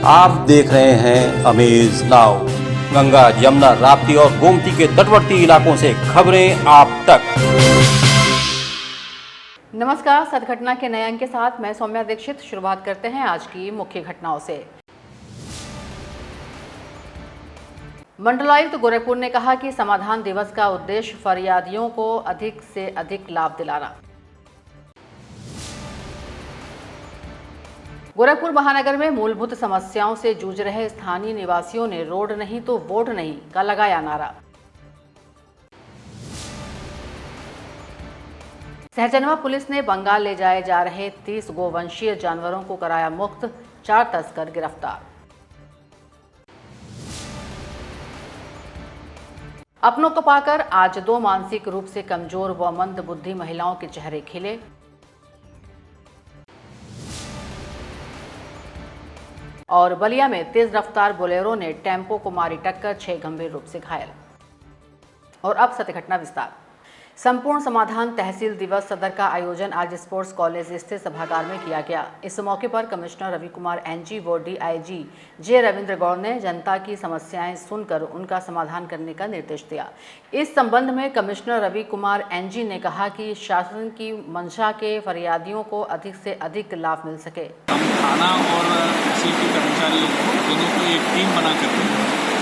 आप देख रहे हैं अमेज नाउ। गंगा, यमुना, राप्ती और गोमती के तटवर्ती इलाकों से खबरें आप तक। नमस्कार, सदघटना के नए अंक के साथ मैं सौम्या दीक्षित। शुरुआत करते हैं आज की मुख्य घटनाओं से। मंडलायुक्त गोरखपुर ने कहा कि समाधान दिवस का उद्देश्य फरियादियों को अधिक से अधिक लाभ दिलाना। गोरखपुर महानगर में मूलभूत समस्याओं से जूझ रहे स्थानीय निवासियों ने रोड नहीं तो वोट नहीं का लगाया नारा। सहजनवा पुलिस ने बंगाल ले जाए जा रहे 30 गोवंशीय जानवरों को कराया मुक्त, 4 तस्कर गिरफ्तार। अपनों को पाकर आज 2 मानसिक रूप से कमजोर व मंद बुद्धि महिलाओं के चेहरे खिले। और बलिया में तेज रफ्तार बोलेरो ने टेम्पो को मारी टक्कर, 6 गंभीर रूप से घायल। और अब सत्य घटना विस्तार। संपूर्ण समाधान तहसील दिवस सदर का आयोजन आज स्पोर्ट्स कॉलेज स्थित सभागार में किया गया। इस मौके पर कमिश्नर रवि कुमार एनजी व डीआईजी जे रविंद्र गौड़ ने जनता की समस्याएं सुनकर उनका समाधान करने का निर्देश दिया। इस संबंध में कमिश्नर रवि कुमार एनजी ने कहा कि शासन की मंशा के फरियादियों को अधिक से अधिक लाभ मिल सके। हम थाना और तहसील के कर्मचारी दोनों को एक टीम बना करके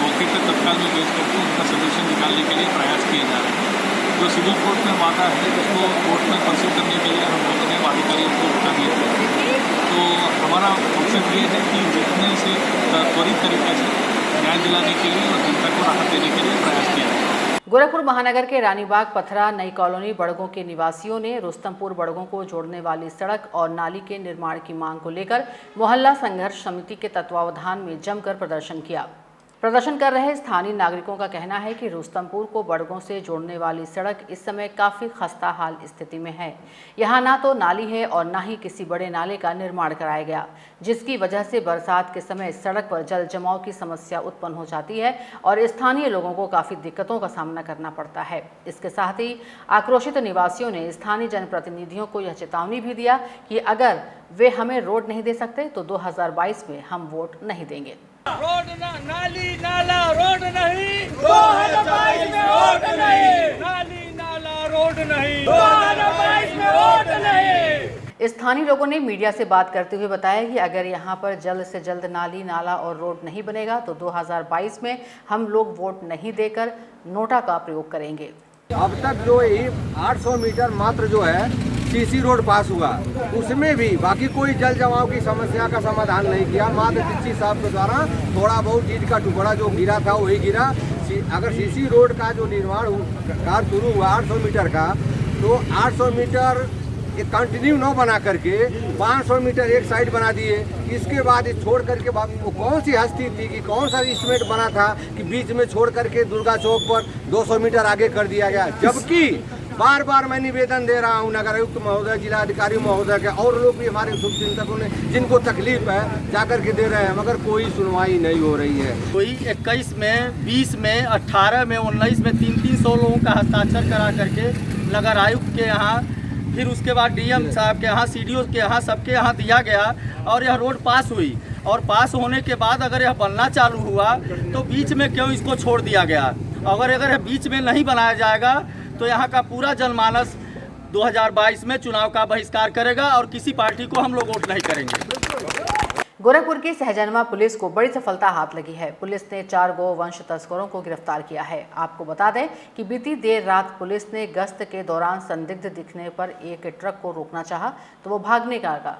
मौके पर तत्काल में पेश करके उनका सॉल्यूशन निकालने के लिए प्रयास किए जा रहे हैं। जो सिविल कोर्ट में वादा है उसको कोर्ट में परस्यू करने के लिए हम लोगों ने अधिकारियों को बता दिया। तो हमारा मकसद ये है कि जितने से त्वरित तरीके से न्याय दिलाने के लिए और जनता को राहत देने के लिए प्रयास किया जाए। गोरखपुर महानगर के रानीबाग पथरा नई कॉलोनी बड़गों के निवासियों ने रुस्तमपुर बड़गों को जोड़ने वाली सड़क और नाली के निर्माण की मांग को लेकर मोहल्ला संघर्ष समिति के तत्वावधान में जमकर प्रदर्शन किया। प्रदर्शन कर रहे स्थानीय नागरिकों का कहना है कि रुस्तमपुर को बड़गों से जोड़ने वाली सड़क इस समय काफी खस्ता हाल स्थिति में है। यहाँ ना तो नाली है और ना ही किसी बड़े नाले का निर्माण कराया गया, जिसकी वजह से बरसात के समय सड़क पर जल जमाव की समस्या उत्पन्न हो जाती है और स्थानीय लोगों को काफी दिक्कतों का सामना करना पड़ता है। इसके साथ ही आक्रोशित निवासियों ने स्थानीय जनप्रतिनिधियों को यह चेतावनी भी दिया कि अगर वे हमें रोड नहीं दे सकते तो 2022 में हम वोट नहीं देंगे। रोड नाली नाला रोड नहीं, 2022 में वोट नहीं। नाली नाला रोड नहीं, 2022 में वोट नहीं। स्थानीय लोगों ने मीडिया से बात करते हुए बताया कि अगर यहां पर जल्द से जल्द नाली नाला और रोड नहीं बनेगा तो 2022 में हम लोग वोट नहीं देकर नोटा का प्रयोग करेंगे। अब तक जो 800 मीटर मात्र जो है सीसी रोड पास हुआ, उसमें भी बाकी कोई जल जमाव की समस्या का समाधान नहीं किया। मात्र डीसी साहब के द्वारा थोड़ा बहुत ईंट का टुकड़ा जो गिरा था वही गिरा। अगर सीसी रोड का जो निर्माण कार्य शुरू हुआ 800 मीटर का, तो 800 मीटर एक कंटिन्यू न बना करके 500 मीटर एक साइड बना दिए। इसके बाद छोड़ करके वो कौन सी हस्ती थी कि कौन सा इंस्ट्रूमेंट बना था कि बीच में छोड़ करके दुर्गा चौक पर 200 मीटर आगे कर दिया गया। जबकि बार बार मैं निवेदन दे रहा हूं नगर आयुक्त महोदय, जिलाधिकारी महोदय के और लोग भी हमारे शुभ चिंतकों ने जिनको तकलीफ है जाकर के दे रहे हैं, मगर कोई सुनवाई नहीं हो रही है। कोई 21 में, 20 में, 18 में, 19 में 300 लोगों का हस्ताक्षर करा करके नगर आयुक्त के यहाँ, फिर उसके बाद डीएम साहब के यहाँ, सीडीओ के यहाँ, सबके यहाँ दिया गया और यह रोड पास हुई। और पास होने के बाद अगर यह बनना चालू हुआ तो बीच में क्यों इसको छोड़ दिया गया? अगर यह बीच में नहीं बनाया जाएगा तो यहाँ का पूरा जनमानस 2022 में चुनाव का बहिष्कार करेगा और किसी पार्टी को हम लोग वोट नहीं करेंगे। गोरखपुर की सहजनवा पुलिस को बड़ी सफलता हाथ लगी है। पुलिस ने 4 गोवंश तस्करों को गिरफ्तार किया है। आपको बता दें कि बीती देर रात पुलिस ने गश्त के दौरान संदिग्ध दिखने पर एक ट्रक को रोकना चाहा तो वो भागने लगा,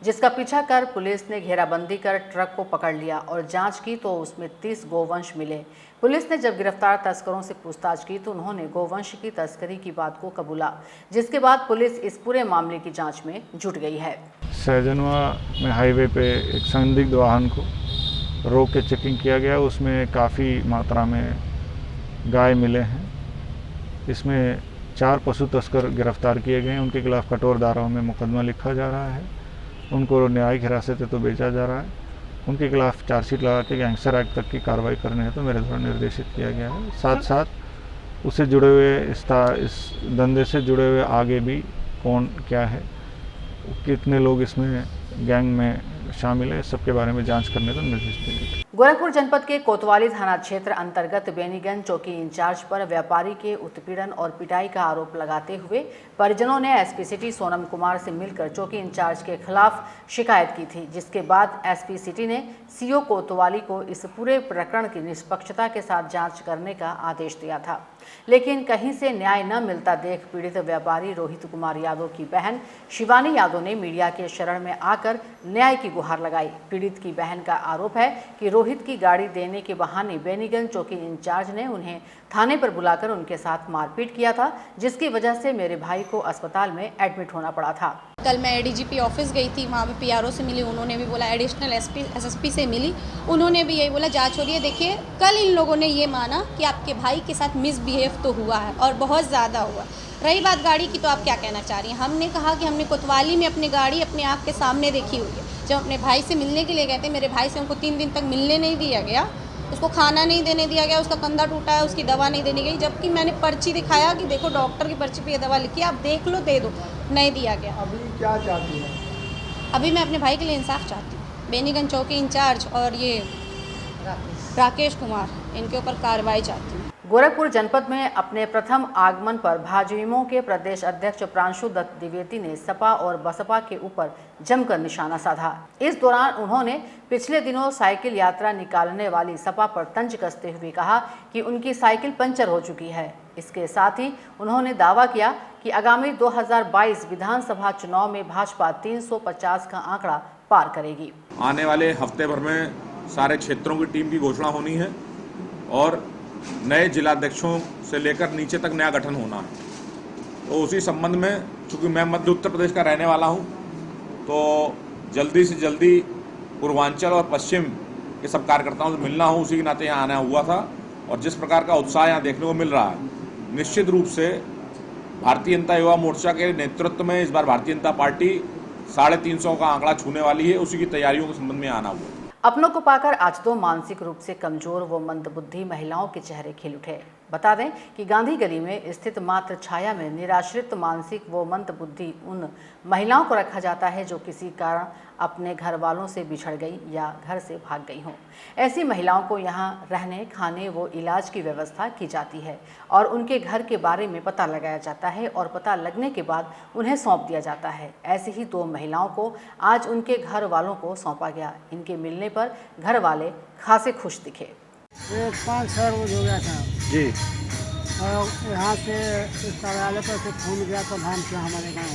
जिसका पीछा कर पुलिस ने घेराबंदी कर ट्रक को पकड़ लिया और जांच की तो उसमें 30 गोवंश मिले। पुलिस ने जब गिरफ्तार तस्करों से पूछताछ की तो उन्होंने गोवंश की तस्करी की बात को कबूला, जिसके बाद पुलिस इस पूरे मामले की जांच में जुट गई है। सहजनवा में हाईवे पे एक संदिग्ध वाहन को रोक के चेकिंग किया गया। उसमें काफ़ी मात्रा में गाय मिले हैं। इसमें 4 पशु तस्कर गिरफ्तार किए गए हैं। उनके खिलाफ कठोर धाराओं में मुकदमा लिखा जा रहा है। उनको न्यायिक हिरासत तो बेचा जा रहा है। उनके खिलाफ चार्जशीट लगा के गैंगस्टर एक्ट तक की कार्रवाई करने है तो मेरे द्वारा निर्देशित किया गया है। साथ साथ उससे जुड़े हुए इस धंधे से जुड़े हुए आगे भी कौन क्या है, कितने लोग इसमें गैंग में शामिल है, सबके बारे में जांच करने का निर्देश देंगे। गोरखपुर जनपद के कोतवाली थाना क्षेत्र अंतर्गत बेनीगंज चौकी इंचार्ज पर व्यापारी के उत्पीड़न और पिटाई का आरोप लगाते हुए परिजनों ने एसपी सिटी सोनम कुमार से मिलकर चौकी इंचार्ज के खिलाफ शिकायत की थी, जिसके बाद एसपी सिटी ने सीओ कोतवाली को इस पूरे प्रकरण की निष्पक्षता के साथ जांच करने का आदेश दिया था। लेकिन कहीं से न्याय न मिलता देख पीड़ित व्यापारी रोहित कुमार यादव की बहन शिवानी यादव ने मीडिया के शरण में आकर न्याय की गुहार लगाई। पीड़ित की बहन का आरोप है कि रोहित की गाड़ी देने के बहाने बेनीगंज चौकी इंचार्ज ने उन्हें थाने पर बुलाकर उनके साथ मारपीट किया था, जिसकी वजह से मेरे भाई को अस्पताल में एडमिट होना पड़ा था। कल मैं एडीजीपी ऑफिस गई थी, वहाँ पे पीआरओ से मिली, उन्होंने भी बोला, एडिशनल एसएसपी से मिली, उन्होंने भी यही बोला जांच हो रही है। देखिए कल इन लोगों ने ये माना कि आपके भाई के साथ मिसबिहेव तो हुआ है और बहुत ज़्यादा हुआ। रही बात गाड़ी की, तो आप क्या कहना चाह रही हैं? हमने कहा कि हमने कोतवाली में अपनी गाड़ी अपने आँख के सामने देखी हुई है। जब अपने भाई से मिलने के लिए गए थे, मेरे भाई से उनको 3 दिन तक मिलने नहीं दिया गया, उसको खाना नहीं देने दिया गया, उसका कंधा टूटा है, उसकी दवा नहीं देनी गई, जबकि मैंने पर्ची दिखाया कि देखो डॉक्टर की पर्ची पे ये दवा लिखी है, आप देख लो, दे दो, नहीं दिया गया। अभी क्या चाहती है? अभी मैं अपने भाई के लिए इंसाफ चाहती हूँ। बेनीगंज चौकी इंचार्ज और ये राकेश कुमार, इनके ऊपर कार्रवाई चाहती हूँ। गोरखपुर जनपद में अपने प्रथम आगमन पर भाजयुमो के प्रदेश अध्यक्ष प्रांशु दत्त द्विवेदी ने सपा और बसपा के ऊपर जमकर निशाना साधा। इस दौरान उन्होंने पिछले दिनों साइकिल यात्रा निकालने वाली सपा पर तंज कसते हुए कहा कि उनकी साइकिल पंचर हो चुकी है। इसके साथ ही उन्होंने दावा किया कि आगामी 2022 विधानसभा चुनाव में भाजपा 350 का आंकड़ा पार करेगी। आने वाले हफ्ते भर में सारे क्षेत्रों की टीम की घोषणा होनी है और नए जिलाध्यक्षों से लेकर नीचे तक नया गठन होना है। तो उसी संबंध में, चूंकि मैं मध्य उत्तर प्रदेश का रहने वाला हूं, तो जल्दी से जल्दी पूर्वांचल और पश्चिम के सब कार्यकर्ताओं से मिलना हो, उसी के नाते यहाँ आना हुआ था। और जिस प्रकार का उत्साह यहाँ देखने को मिल रहा है, निश्चित रूप से भारतीय जनता युवा मोर्चा के नेतृत्व में इस बार भारतीय जनता पार्टी 350 का आंकड़ा छूने वाली है। उसी की तैयारियों के संबंध में आना हुआ। अपनों को पाकर आज 2 मानसिक रूप से कमजोर व मंदबुद्धि महिलाओं के चेहरे खिल उठे। बता दें कि गांधी गली में स्थित मातृ छाया में निराश्रित मानसिक व मंदबुद्धि उन महिलाओं को रखा जाता है जो किसी कारण अपने घर वालों से बिछड़ गई या घर से भाग गई हों। ऐसी महिलाओं को यहां रहने, खाने व इलाज की व्यवस्था की जाती है और उनके घर के बारे में पता लगाया जाता है और पता लगने के बाद उन्हें सौंप दिया जाता है। ऐसी ही 2 महिलाओं को आज उनके घर वालों को सौंपा गया। इनके मिलने पर घर वाले खासे खुश दिखे। 5-6 रोज हो गया था जी, और यहाँ से इस कार्यालय पर से फोन गया प्रधान से हमारे गांव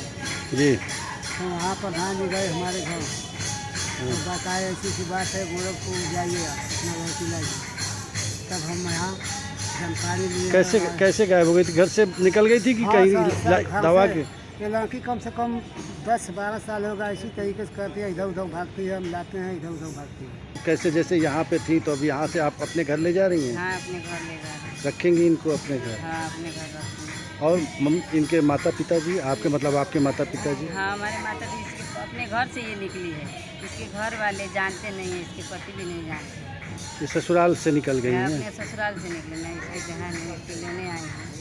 जी, तो वहाँ प्रधान जी गए हमारे घर, तो बताए ऐसी सी बात है, गोरखपुर जाइए अपना लड़की लाइए। तब हम यहाँ जानकारी लिए। कैसे गायब हो गई थी? घर से निकल गई थी कि कहीं दवा के? ये लड़की कम से कम 10-12 साल होगा इसी तरीके से करती है, इधर उधर भागती है, हम लाते हैं, इधर उधर भागती है। कैसे, जैसे यहाँ पे थी तो अब यहाँ से आप अपने घर ले जा रही हैं? हाँ, अपने घर ले जा रहे हैं। रखेंगी इनको अपने घर? हाँ, अपने घर रखेंगे। और इनके माता पिता जी, आपके मतलब आपके माता पिता जी? हाँ, हमारे माता पिता इसके अपने घर से ये निकली है, इसके घर वाले जानते नहीं है, इसके पति भी नहीं जानते। ये ससुराल से निकल गई हैं? अपने ससुराल से निकले, नहीं इसके जहाँ नहीं, इसके लेने आए हैं।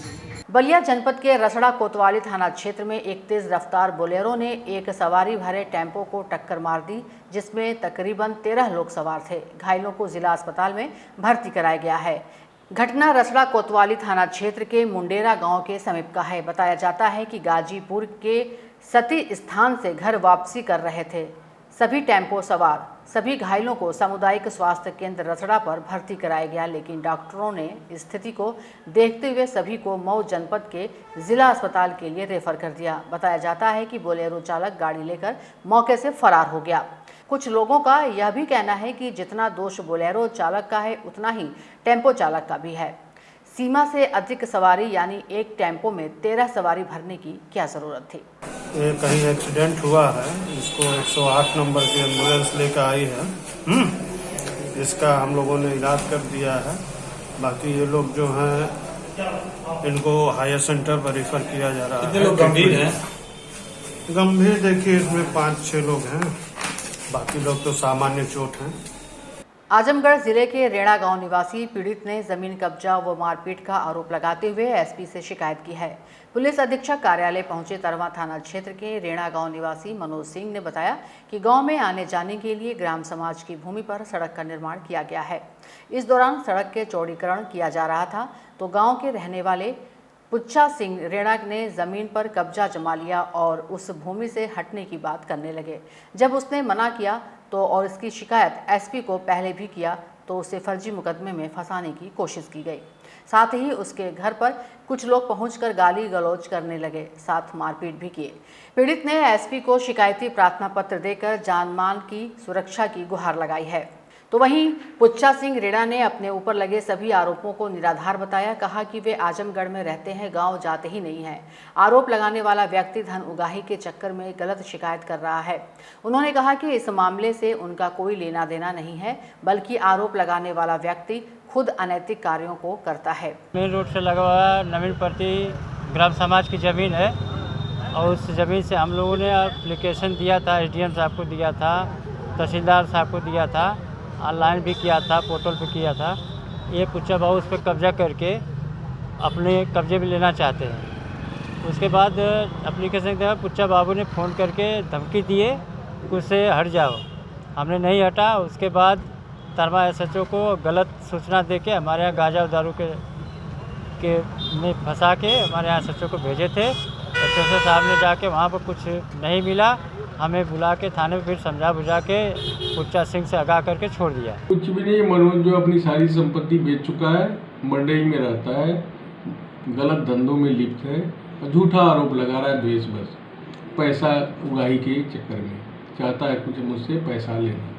बलिया जनपद के रसड़ा कोतवाली थाना क्षेत्र में एक तेज रफ्तार बोलेरो ने एक सवारी भरे टेम्पो को टक्कर मार दी, जिसमें तकरीबन 13 लोग सवार थे। घायलों को जिला अस्पताल में भर्ती कराया गया है। घटना रसड़ा कोतवाली थाना क्षेत्र के मुंडेरा गांव के समीप का है। बताया जाता है कि गाजीपुर के सती स्थान से घर वापसी कर रहे थे सभी टेम्पो सवार। सभी घायलों को सामुदायिक स्वास्थ्य केंद्र रसड़ा पर भर्ती कराया गया, लेकिन डॉक्टरों ने स्थिति को देखते हुए सभी को मऊ जनपद के जिला अस्पताल के लिए रेफर कर दिया। बताया जाता है कि बोलेरो चालक गाड़ी लेकर मौके से फरार हो गया। कुछ लोगों का यह भी कहना है कि जितना दोष बोलेरो चालक का है, उतना ही टेम्पो चालक का भी है। सीमा से अधिक सवारी यानी एक टेम्पो में 13 सवारी भरने की क्या ज़रूरत थी? ये कहीं एक्सीडेंट हुआ है, इसको 108 नंबर की एम्बुलेंस लेकर आई है, इसका हम लोगों ने इलाज कर दिया है। बाकी ये लोग जो हैं इनको हायर सेंटर पर रेफर किया जा रहा है। कितने लोग गंभीर हैं? गंभीर देखिए इसमें 5-6 लोग हैं, बाकी लोग तो सामान्य चोट हैं। आजमगढ़ जिले के रेणा गांव निवासी पीड़ित ने जमीन कब्जा व मारपीट का आरोप लगाते हुए एसपी से शिकायत की है। पुलिस अधीक्षक कार्यालय पहुंचे तरवा थाना क्षेत्र के रेणा गांव निवासी मनोज सिंह ने बताया कि गांव में आने जाने के लिए ग्राम समाज की भूमि पर सड़क का निर्माण किया गया है। इस दौरान सड़क के चौड़ीकरण किया जा रहा था तो गाँव के रहने वाले पुच्छा सिंह रेणा ने जमीन पर कब्जा जमा लिया और उस भूमि से हटने की बात करने लगे। जब उसने मना किया तो और इसकी शिकायत एसपी को पहले भी किया तो उसे फर्जी मुकदमे में फंसाने की कोशिश की गई। साथ ही उसके घर पर कुछ लोग पहुंचकर गाली गलौज करने लगे, साथ मारपीट भी किए। पीड़ित ने एसपी को शिकायती प्रार्थना पत्र देकर जान मान की सुरक्षा की गुहार लगाई है। तो वहीं पुच्छा सिंह रेणा ने अपने ऊपर लगे सभी आरोपों को निराधार बताया। कहा कि वे आजमगढ़ में रहते हैं, गांव जाते ही नहीं हैं। आरोप लगाने वाला व्यक्ति धन उगाही के चक्कर में गलत शिकायत कर रहा है। उन्होंने कहा कि इस मामले से उनका कोई लेना देना नहीं है, बल्कि आरोप लगाने वाला व्यक्ति खुद अनैतिक कार्यों को करता है। मेन रोड से लगा हुआ नवीन प्रति ग्राम समाज की ज़मीन है और उस ज़मीन से हम लोगों ने एप्लीकेशन दिया था, एसडीएम साहब को दिया था, तहसीलदार साहब को दिया था, ऑनलाइन भी किया था, पोर्टल पे किया था। ये पुच्छा बाबू उस पर कब्जा करके अपने कब्जे में लेना चाहते हैं। उसके बाद एप्लीकेशन के बाद पुच्छा बाबू ने फ़ोन करके धमकी दिए कि उससे हट जाओ। हमने नहीं हटा। उसके बाद तरवा एसएचओ को गलत सूचना देके हमारे यहाँ गांजा दारू के में फंसा के हमारे यहाँ एसएचओ को भेजे थे। एसएचओ साहब ने जाके वहाँ पर कुछ नहीं मिला, हमें बुला के थाने में फिर समझा बुझा के पुच्छा सिंह से आगाह करके छोड़ दिया। कुछ भी नहीं, मनोज जो अपनी सारी संपत्ति बेच चुका है, मंडई में रहता है, गलत धंधों में लिप्त है, झूठा आरोप लगा रहा है द्वेष बस पैसा उगाही के चक्कर में चाहता है कुछ मुझसे पैसा लेना।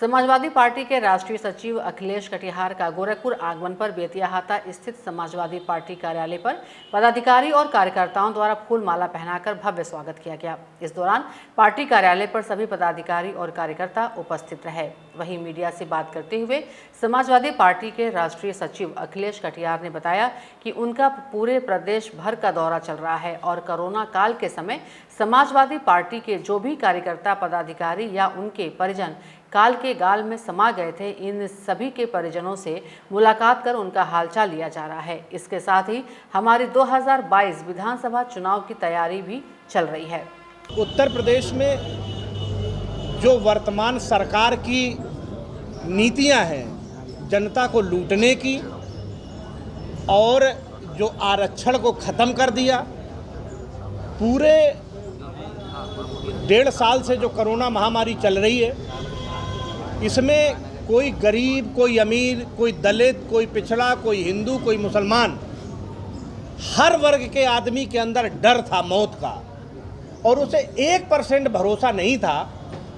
समाजवादी पार्टी के राष्ट्रीय सचिव अखिलेश कटिहार का गोरखपुर आगमन पर बेतियाहाता स्थित समाजवादी पार्टी कार्यालय पर पदाधिकारी और कार्यकर्ताओं द्वारा फूल माला पहनाकर भव्य स्वागत किया गया। इस दौरान पार्टी कार्यालय पर सभी पदाधिकारी और कार्यकर्ता उपस्थित रहे। वहीं मीडिया से बात करते हुए समाजवादी पार्टी के राष्ट्रीय सचिव अखिलेश कटिहार ने बताया कि उनका पूरे प्रदेश भर का दौरा चल रहा है और कोरोना काल के समय समाजवादी पार्टी के जो भी कार्यकर्ता पदाधिकारी या उनके परिजन काल के गाल में समा गए थे, इन सभी के परिजनों से मुलाकात कर उनका हालचाल लिया जा रहा है। इसके साथ ही हमारी 2022 विधानसभा चुनाव की तैयारी भी चल रही है। उत्तर प्रदेश में जो वर्तमान सरकार की नीतियां हैं जनता को लूटने की और जो आरक्षण को ख़त्म कर दिया, पूरे 1.5 साल से जो कोरोना महामारी चल रही है, इसमें कोई गरीब, कोई अमीर, कोई दलित, कोई पिछड़ा, कोई हिंदू, कोई मुसलमान, हर वर्ग के आदमी के अंदर डर था मौत का और उसे 1% भरोसा नहीं था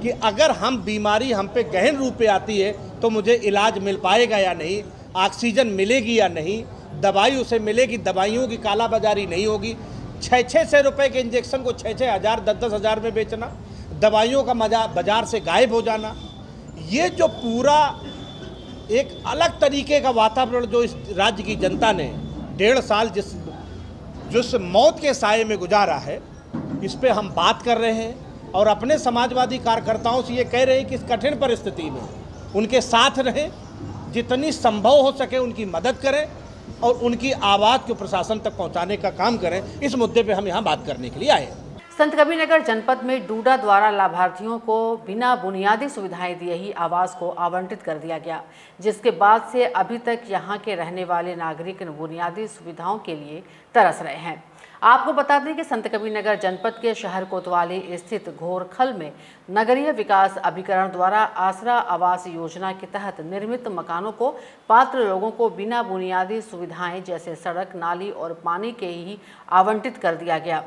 कि अगर हम बीमारी हम पे गहन रूप पे आती है तो मुझे इलाज मिल पाएगा या नहीं, ऑक्सीजन मिलेगी या नहीं, दवाई उसे मिलेगी, दवाइयों की कालाबाजारी नहीं होगी। 600 रुपये के इंजेक्शन को 6-6 हज़ार 10-10 हज़ार में बेचना, दवाइयों का बाजार से गायब हो जाना, ये जो पूरा एक अलग तरीके का वातावरण जो इस राज्य की जनता ने 1.5 साल जिस मौत के साये में गुजारा है, इस पे हम बात कर रहे हैं और अपने समाजवादी कार्यकर्ताओं से ये कह रहे हैं कि इस कठिन परिस्थिति में उनके साथ रहें, जितनी संभव हो सके उनकी मदद करें और उनकी आवाज़ को प्रशासन तक पहुंचाने का काम करें। इस मुद्दे पे हम यहाँ बात करने के लिए आए हैं। संत कबीरनगर जनपद में डूडा द्वारा लाभार्थियों को बिना बुनियादी सुविधाएं दिए ही आवास को आवंटित कर दिया गया, जिसके बाद से अभी तक यहां के रहने वाले नागरिक बुनियादी सुविधाओं के लिए तरस रहे हैं। आपको बता दें कि संत कबीरनगर जनपद के शहर कोतवाली स्थित घोरखल में नगरीय विकास अभिकरण द्वारा आसरा आवास योजना के तहत निर्मित मकानों को पात्र लोगों को बिना बुनियादी सुविधाएं जैसे सड़क, नाली और पानी के ही आवंटित कर दिया गया,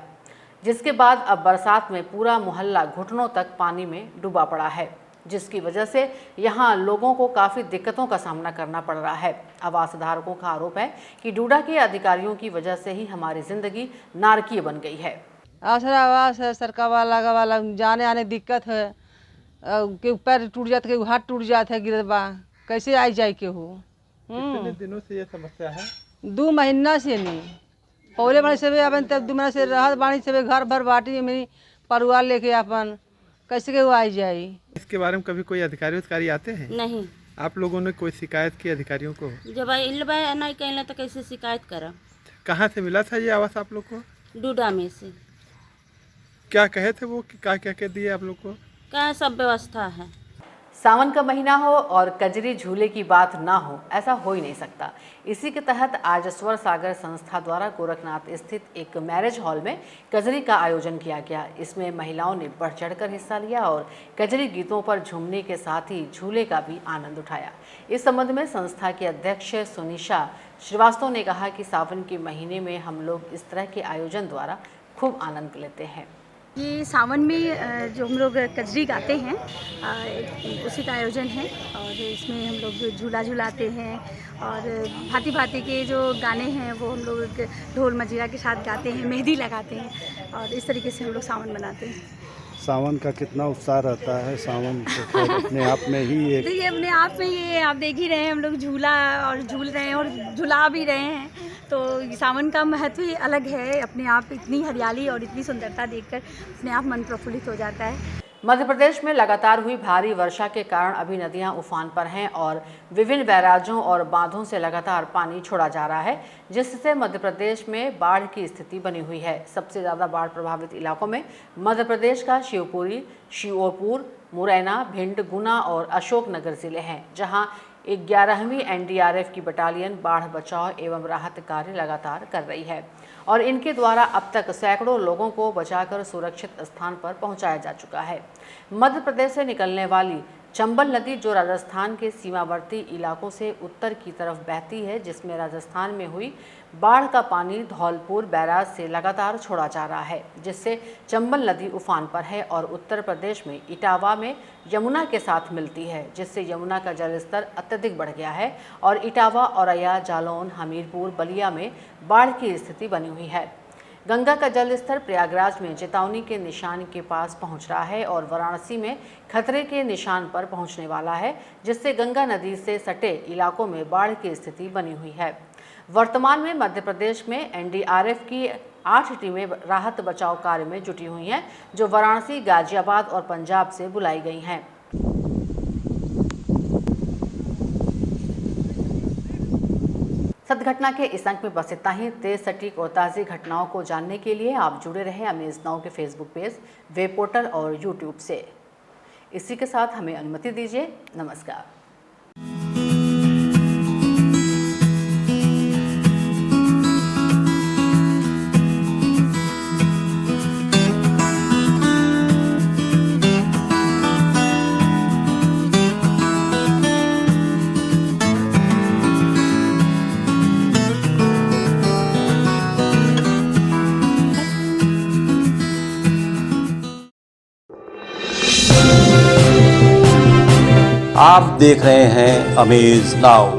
जिसके बाद अब बरसात में पूरा मोहल्ला घुटनों तक पानी में डूबा पड़ा है, जिसकी वजह से यहां लोगों को काफ़ी दिक्कतों का सामना करना पड़ रहा है। आवास धारकों का आरोप है कि डूडा के अधिकारियों की वजह से ही हमारी जिंदगी नारकीय बन गई है। आसरा आवास है, सरकार वाला जाने आने दिक्कत है, के पैर टूट जाते, के हाथ टूट जाते है, गिरबा कैसे आई जाए के हो। कितने दिनों से ये समस्या है? 2 महीना से नहीं, पहले बड़े से अपन तब 2 महीना से रहत बाणी से घर भर बाटी में परिवार लेके अपन कैसे के आई जाए। इसके बारे में कभी कोई अधिकारी आते हैं? नहीं, आप लोगों ने कोई शिकायत की अधिकारियों को? जब इल्बा नहीं कहला तो कैसे शिकायत करब। कहाँ से मिला था ये आवास आप लोग को? डूडा में से। क्या कहे थे वो कि क्या क्या कह दिए आप लोग को? क्या सब व्यवस्था है। सावन का महीना हो और कजरी झूले की बात ना हो, ऐसा हो ही नहीं सकता। इसी के तहत आज स्वर सागर संस्था द्वारा गोरखनाथ स्थित एक मैरिज हॉल में कजरी का आयोजन किया गया। इसमें महिलाओं ने बढ़ चढ़कर हिस्सा लिया और कजरी गीतों पर झूमने के साथ ही झूले का भी आनंद उठाया। इस संबंध में संस्था के अध्यक्ष सुनीशा श्रीवास्तव ने कहा कि सावन के महीने में हम लोग इस तरह के आयोजन द्वारा खूब आनंद लेते हैं। ये सावन में जो हम लोग कजरी गाते हैं उसी का आयोजन है और इसमें हम लोग झूला झूलाते हैं और भांति भांति के जो गाने हैं वो हम लोग ढोल मजीरा के साथ गाते हैं, मेहंदी लगाते हैं और इस तरीके से हम लोग सावन मनाते हैं। सावन का कितना उत्साह रहता है। सावन तो अपने आप में ही एक देखिए अपने आप में ये आप देख ही रहे हैं, हम लोग झूला और झूल रहे हैं और झुला भी रहे हैं। तो सावन का महत्व ही अलग है। अपने आप इतनी हरियाली और इतनी सुंदरता देखकर अपने आप मन प्रफुल्लित हो जाता है। मध्य प्रदेश में लगातार हुई भारी वर्षा के कारण अभी नदियां उफान पर हैं और विभिन्न बैराजों और बांधों से लगातार पानी छोड़ा जा रहा है, जिससे मध्य प्रदेश में बाढ़ की स्थिति बनी हुई है। सबसे ज़्यादा बाढ़ प्रभावित इलाकों में मध्य प्रदेश का शिवपुरी, श्योपुर, मुरैना, भिंड, गुना और अशोकनगर जिले हैं, जहां 11वीं एनडीआरएफ की बटालियन बाढ़ बचाव एवं राहत कार्य लगातार कर रही है और इनके द्वारा अब तक सैकड़ों लोगों को बचाकर सुरक्षित स्थान पर पहुंचाया जा चुका है। मध्य प्रदेश से निकलने वाली चंबल नदी जो राजस्थान के सीमावर्ती इलाकों से उत्तर की तरफ बहती है, जिसमें राजस्थान में हुई बाढ़ का पानी धौलपुर बैराज से लगातार छोड़ा जा रहा है, जिससे चंबल नदी उफान पर है और उत्तर प्रदेश में इटावा में यमुना के साथ मिलती है, जिससे यमुना का जलस्तर अत्यधिक बढ़ गया है और इटावा, औरैया, जालौन, हमीरपुर, बलिया में बाढ़ की स्थिति बनी हुई है। गंगा का जलस्तर प्रयागराज में चेतावनी के निशान के पास पहुंच रहा है और वाराणसी में खतरे के निशान पर पहुंचने वाला है, जिससे गंगा नदी से सटे इलाकों में बाढ़ की स्थिति बनी हुई है। वर्तमान में मध्य प्रदेश में एनडीआरएफ की 8 टीमें राहत बचाव कार्य में जुटी हुई हैं, जो वाराणसी, गाजियाबाद और पंजाब से बुलाई गई हैं। सदघटना के इस अंक में बस इतना ही। तेज, सटीक और ताज़ी घटनाओं को जानने के लिए आप जुड़े रहें अमेज नाउ के फेसबुक पेज, वेब पोर्टल और यूट्यूब से। इसी के साथ हमें अनुमति दीजिए। नमस्कार। आप देख रहे हैं अमेज नाउ।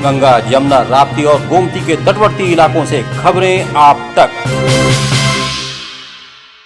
गंगा, यमुना, राप्ती और गोमती के तटवर्ती इलाकों से खबरें आप तक।